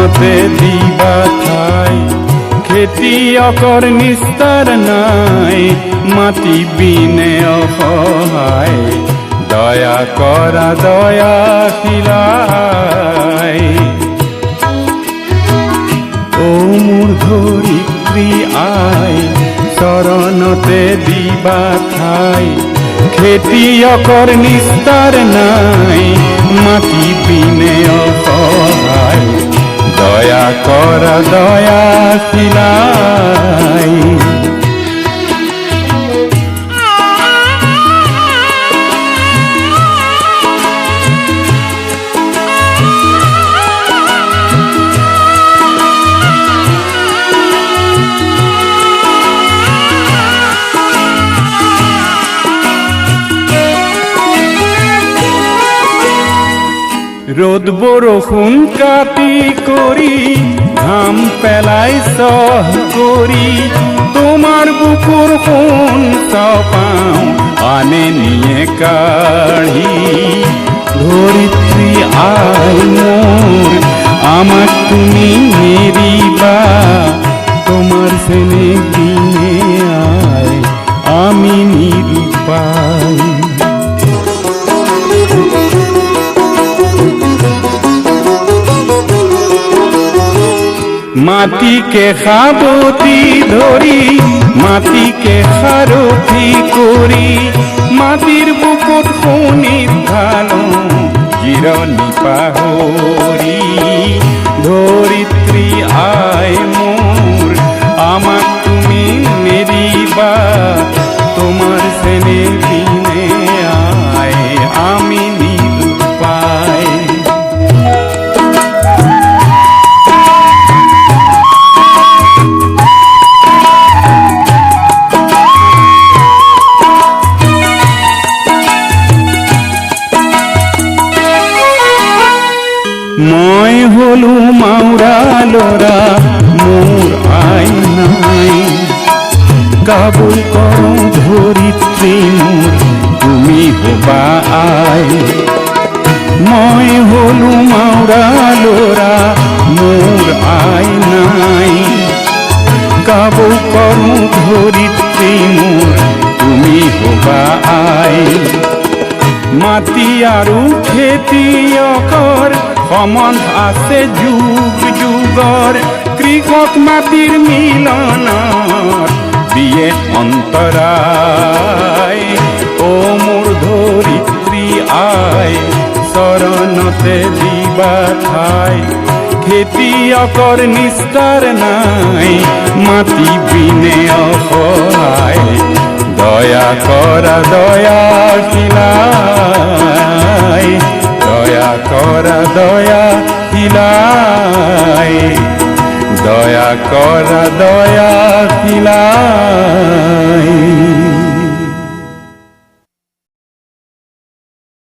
চৰণতে দিবা ঠাই। খেতিয়কৰ নিস্তাৰ নাই, মাটি বিনে অসহায়, দয়া কৰা দয়াশীলাই। ও মোৰ ধৰিত্ৰী আই, চৰণতে দিবা ঠাই। খেতিয়কৰ নিস্তাৰ নাই, মাটি বিনে অসহায়, দয়া কৰা দয়াশীলাই। রোদ বৰষুণ কাটি কৰি ঘাম পেলাই সহ কৰি, তোমাৰ বুকুৰ সোণ চপাওঁ আনে নিয়ে কাঢ়ি। ধৰিত্ৰী আই মোৰ, আমাক তুমি নেৰিবা, তোমাৰ চেনেহ দিনে আই আমি নিৰূপাই। মাটিকে সাবতি ধৰি, মাটিকে সাৰথি কৰি, মাটিৰ বুকুত শুনি ঢালোঁ জিৰণি পাহৰি। ধৰিত্ৰী আই মোৰ, আমাক তুমি নেৰিবা, তোমাৰ চেনেহ বিনে আই আমি নিৰূপাই। মই হলো মাউৰা ল'ৰা, মোৰ আই নাই, কাবুল কৰোঁ ধৰিত্ৰী মোৰ, তুমি হবা আই। মই হলো মাউৰা ল'ৰা, মোৰ আই নাই, কাবুল কৰোঁ ধৰিত্ৰী মোৰ, তুমি হবা আই। মাটি আৰু খেতিয়কৰ সম্বন্ধ আছে যুগ যুগৰ, কৃষক মাটিৰ মিলনত দিয়ে অন্তৰায়। ও মোৰ ধৰিত্ৰী আই, চৰণতে দিবা ঠাই। খেতিয়কৰ নিস্তাৰ নাই, মাটি বিনে অসহায়, দয়া কৰা দয়াশীলাই। দয়া কৰা দয়াশীলাই, দয়া কৰা দয়াশীলাই।